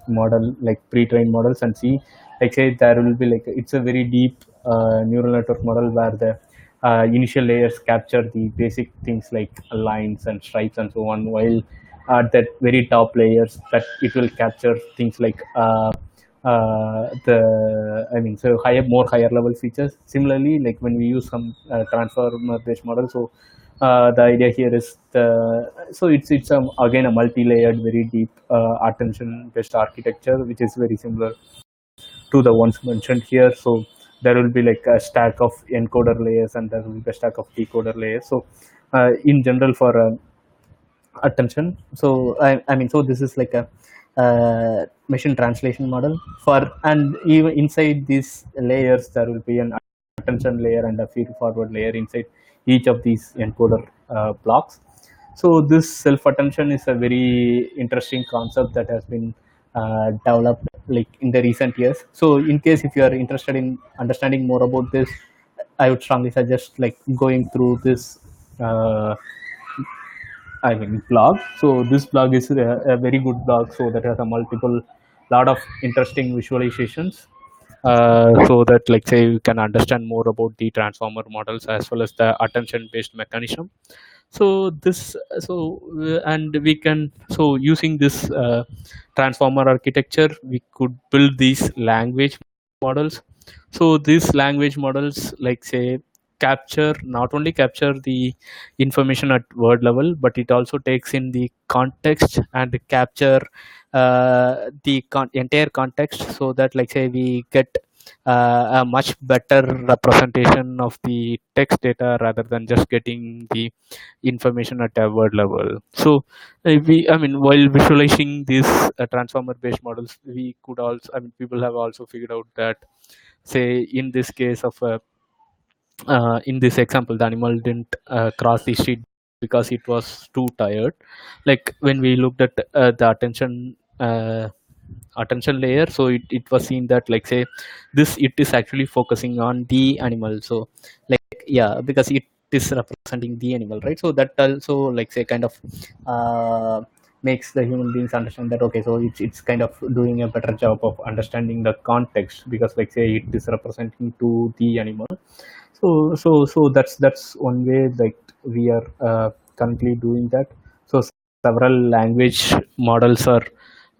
model, like pre-trained models, and see, like say there will be like, it's a very deep neural network model where the initial layers capture the basic things like lines and stripes and so on, while at that very top layers that it will capture things like the I mean, so higher level features. Similarly, like when we use some transformer based model, so the idea here is so it's again a multi-layered, very deep attention based architecture, which is very similar to the ones mentioned here. So there will be like a stack of encoder layers and there will be a stack of decoder layers. So in general for attention, so I mean, so this is like a machine translation model for, and even inside these layers there will be an attention layer and a feed forward layer inside each of these encoder blocks. So this self attention is a very interesting concept that has been developed like in the recent years. So in case if you are interested in understanding more about this, I would strongly suggest like going through this I mean blog. So this blog is a very good blog. So that has a multiple lot of interesting visualizations. So that like say you can understand more about the transformer models as well as the attention based mechanism. So this and we can, so using this transformer architecture, we could build these language models So these language models, like say, capture not only capture the information at word level, but it also takes in the context and capture entire context, so that, like say, we get a much better representation of the text data rather than just getting the information at a word level. So I mean, while visualizing these transformer based models, we could also, I mean, people have also figured out that, say, in this case of in this example, the animal didn't cross the street because it was too tired. Like when we looked at the attention layer, so it was seen that, like say, this, it is actually focusing on the animal. So, like, yeah, because it is representing the animal, right? So that also, like say, kind of makes the human beings understand that, okay, so it's kind of doing a better job of understanding the context, because, like say, it is representing to the animal. So that's one way, like, we are currently doing that. So several language models are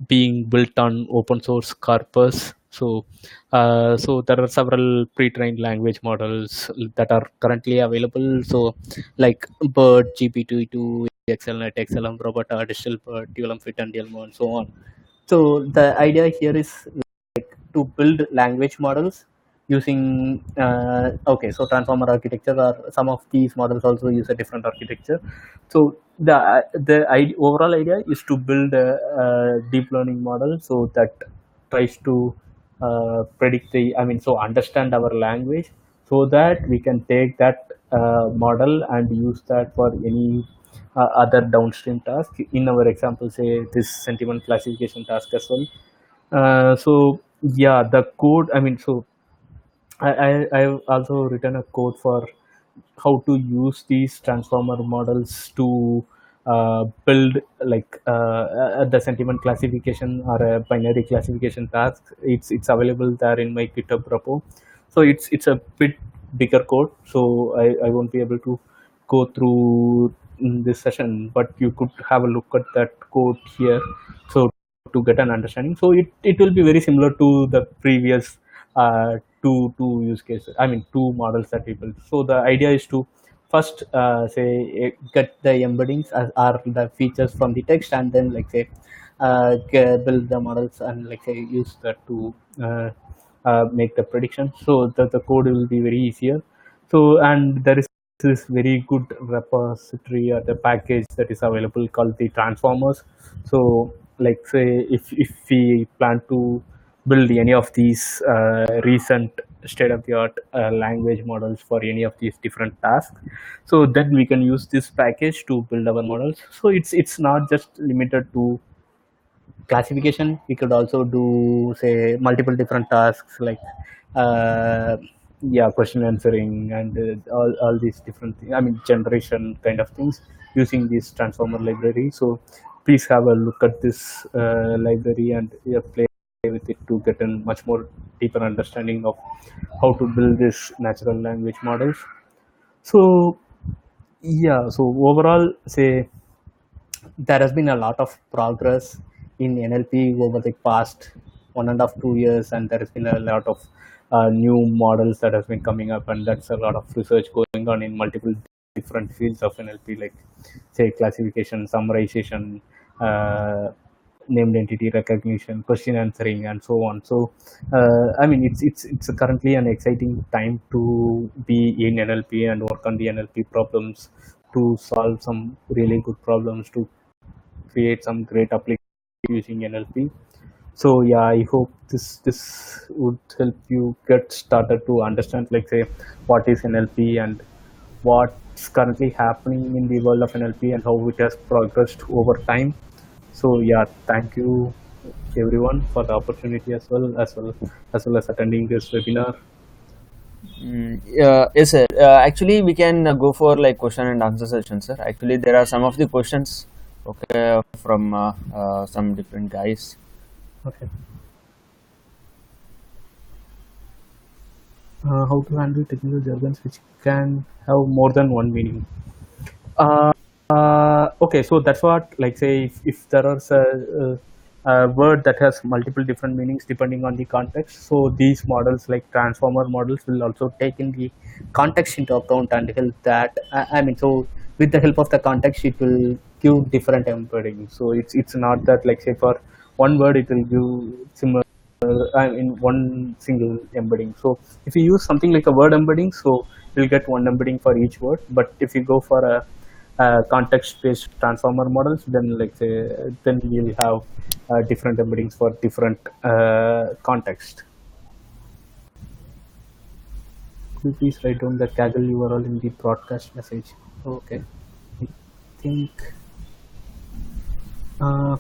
being built on open source corpus. So there are several pre-trained language models that are currently available. So like BERT, GPT-2, XLNet, XLM, Robota, Digital BERT, DLM Fit, and DLMO, and so on. So the idea here is to build language models using okay, so transformer architecture, or some of these models also use a different architecture. So the overall idea is to build a deep learning model, so that tries to predict the, I mean, so understand our language, so that we can take that model and use that for any other downstream task. In our example, say, this sentiment classification task as well. So yeah, the code, I mean, so I've also written a code for how to use these transformer models to build, like the sentiment classification or a binary classification task. It's available there in my GitHub repo. So it's a bit bigger code, so I won't be able to go through in this session, but you could have a look at that code here, so to get an understanding. So it will be very similar to the previous two use cases, I mean, two models that we built. So the idea is to first say get the embeddings as are the features from the text, and then, like say, build the models, and, like say, use that to make the prediction. So the code will be very easier. So, and there is this very good repository or the package that is available called the transformers. So, like say, if we plan to build any of these recent state of the art language models for any of these different tasks, so then we can use this package to build our models. So it's not just limited to classification. We could also do, say, multiple different tasks, like uh, yeah, question answering, and all these different things, I mean, generation kind of things, using this transformer library. So please have a look at this library and play with it to get a much more deeper understanding of how to build this natural language models. So yeah, so overall, say, there has been a lot of progress in NLP over the past 1.5 2 years, and there has been a lot of new models that has been coming up, and that's a lot of research going on in multiple different fields of NLP, like say classification, summarization, named entity recognition, question answering, and so on. So, I mean, it's currently an exciting time to be in NLP and work on the NLP problems, to solve some really good problems, to create some great application using NLP. So yeah, I hope this would help you get started to understand, like say, what is NLP and what's currently happening in the world of NLP and how it has progressed over time. So yeah, thank you everyone for the opportunity, as well as attending this webinar. Yeah, yes, sir. Actually, we can go for like question and answer session, sir. Actually, there are some of the questions, okay, from some different guys. Okay. How to handle technical jargons which can have more than one meaning? Okay, so that's what, like say, if there are a word that has multiple different meanings depending on the context. So these models, like transformer models, will also take in the context into account and help that. I mean, so with the help of the context, it will give different embeddings. So it's not that, like, say, for one word it will give similar in one single embedding. So if you use something like a word embedding, so you'll get one embedding for each word. But if you go for a context-based transformer models, then, like, say, then you'll have different embeddings for different context. Could you please write down the kaggle URL in the broadcast message? Okay, I think. Uh,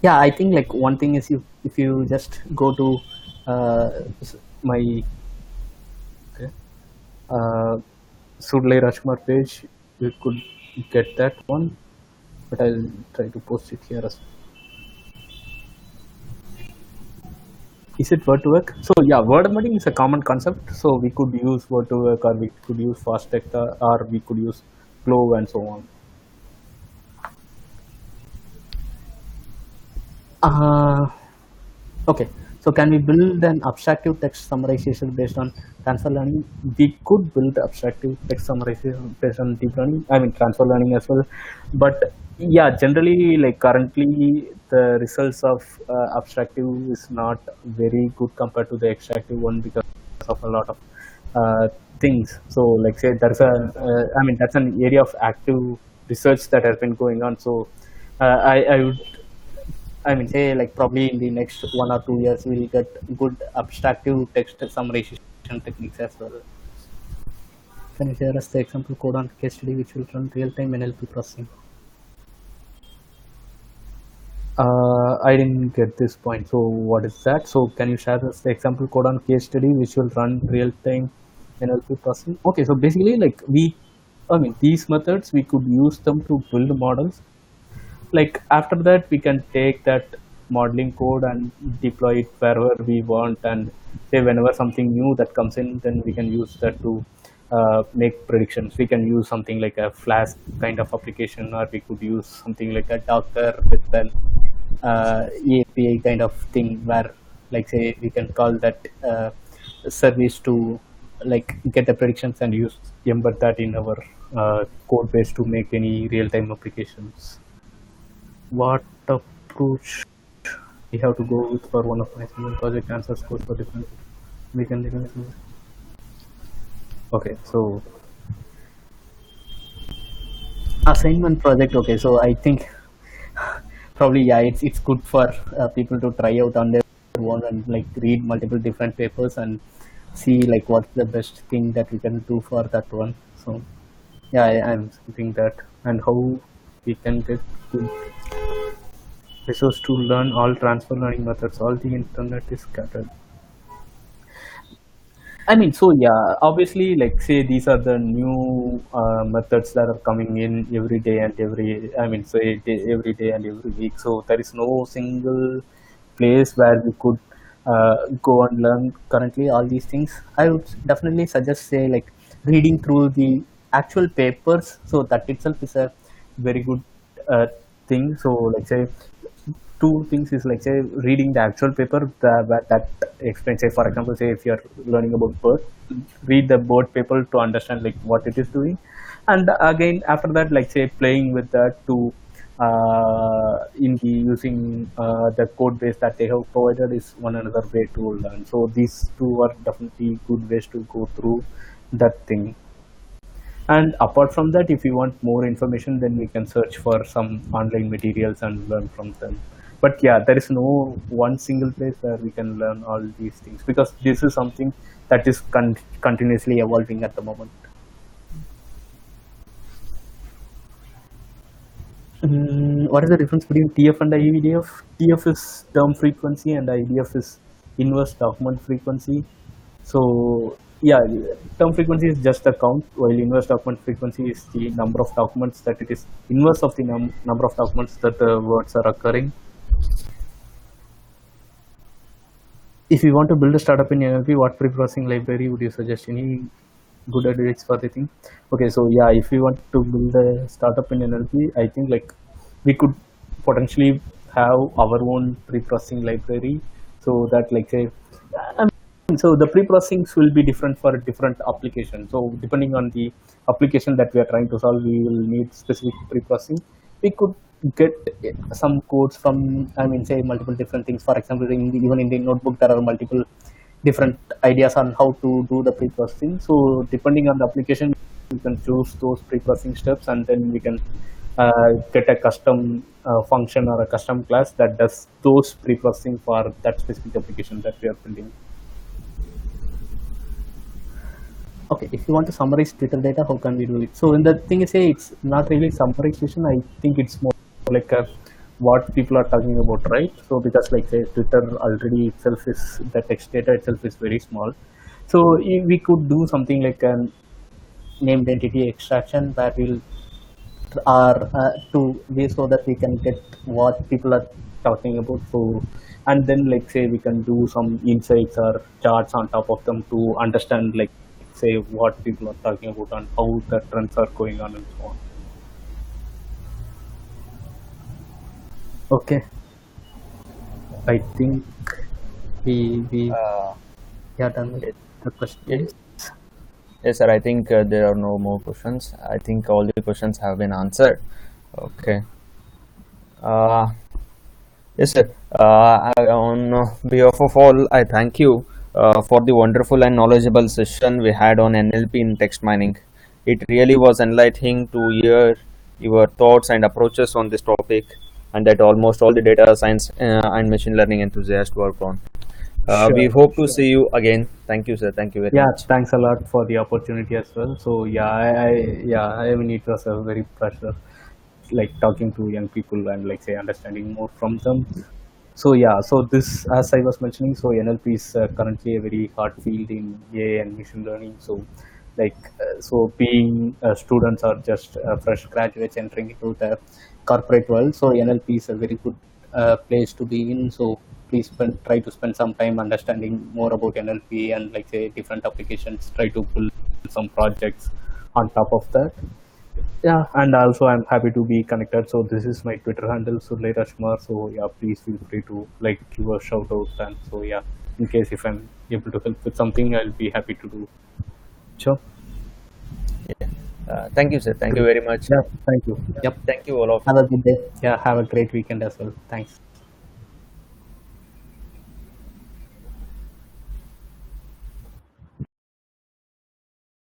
yeah, I think, like, one thing is, if you just go to uh, my okay, uh, Sudalai Rajkumar page, you could get that one, but I'll try to post it here as well. Is it word to work? So yeah, word embedding is a common concept. So we could use word to work, or we could use fast text, or we could use glow and so on. Uh, okay, so can we build an abstractive text summarization based on transfer learning? We could build abstractive text summarization based on deep learning. I mean, transfer learning as well. But yeah, generally, like, currently the results of abstractive is not very good compared to the extractive one, because of a lot of things. So, like, say, there's I mean, that's an area of active research that has been going on. So I would, I mean, say, like, probably in the next 1 or 2 years, we'll get good abstractive text summarization techniques as well. Can you share us the example code on case study which will run real-time NLP processing? I didn't get this point. So what is that? So can you share us the example code on case study which will run real-time NLP processing? Okay, so basically, like, I mean, these methods, we could use them to build models. Like, after that, we can take that modeling code and deploy it wherever we want, and say whenever something new that comes in, then we can use that to make predictions. We can use something like a Flask kind of application, or we could use something like a Docker with an API kind of thing, where, like, say, we can call that service to, like, get the predictions and embed that in our code base to make any real-time applications. What approach we have to go with for one of my assignment project answers code for different mechanisms? Okay, so assignment project. Okay, so I think probably, yeah, it's good for people to try out on their own and, like, read multiple different papers and see, like, what's the best thing that we can do for that one. So yeah, I'm thinking that, and how we can get good resource to learn all transfer learning methods. All the internet is scattered. I mean, so yeah, obviously, like, say, these are the new methods that are coming in every day and every, I mean, say, every day and every week. So there is no single place where we could go and learn currently all these things. I would definitely suggest, say, like, reading through the actual papers. So that itself is a very good thing. So, like, say, two things is, like, say, reading the actual paper that explains, say, for example, say, if you're learning about bird, read the bird paper to understand, like, what it is doing, and again, after that, like, say, playing with that to in the using the code base that they have provided is one another way to learn. So these two are definitely good ways to go through that thing. And apart from that, if you want more information, then we can search for some online materials and learn from them. But yeah, there is no one single place where we can learn all these things, because this is something that is continuously evolving at the moment. What is the difference between TF and IDF? TF is term frequency and IDF is inverse document frequency. So yeah, term frequency is just the count, while inverse document frequency is the number of documents that it is inverse of the number of documents that the words are occurring. If you want to build a startup in NLP, what pre-processing library would you suggest? Any good advice for the thing? Okay, so yeah, if you want to build a startup in NLP, I think, like, we could potentially have our own pre-processing library, so that like say, so the pre-processings will be different for different applications. So depending on the application that we are trying to solve, we will need specific pre-processing. We could get some codes from, I mean, say multiple different things. For example, even in the notebook, there are multiple different ideas on how to do the pre-processing. So depending on the application, we can choose those pre-processing steps, and then we can get a custom function or a custom class that does those pre-processing for that specific application that we are building. Okay, if you want to summarize Twitter data, how can we do it? So, when the thing is, say it's not really summarization. I think it's more like what people are talking about, right? So, because like say Twitter already itself is, the text data itself is very small. So, we could do something like an named entity extraction where we'll are to way so that we can get what people are talking about. So, and then like say we can do some insights or charts on top of them to understand like say what people are talking about and how the trends are going on and so on. Okay, I think we Uh, yeah done with yes, the question. yes, yes, sir. I think there are no more questions. I think all the questions have been answered. Okay. Uh, yes, sir. On behalf of all, I thank you for the wonderful and knowledgeable session we had on NLP in text mining. It really was enlightening to hear your thoughts and approaches on this topic, and that almost all the data science and machine learning enthusiasts work on. We Sure, hope to sure. see you again. Thank you, sir. Thank you very Yeah, much. thanks a lot for the opportunity as well. So yeah, I mean it was a very pleasure like talking to young people and like say understanding more from them. So yeah, so this, as I was mentioning, so NLP is currently a very hot field in AI and machine learning. So like so being students are just fresh graduates entering into the corporate world, so NLP is a very good place to be in. So please try to spend some time understanding more about NLP and like say different applications. Try to pull some projects on top of that. Yeah, and also I'm happy to be connected. So this is my Twitter handle, Sudalai Rajkumar. So yeah, please feel free to like give a shout out. And so yeah, in case if I'm able to help with something, I'll be happy to do. Sure. Yeah. Thank you, sir. Thank you very much. Yeah, thank you. Yep. Thank you, all of Have you. a good day. Yeah, have a great weekend as well. Thanks.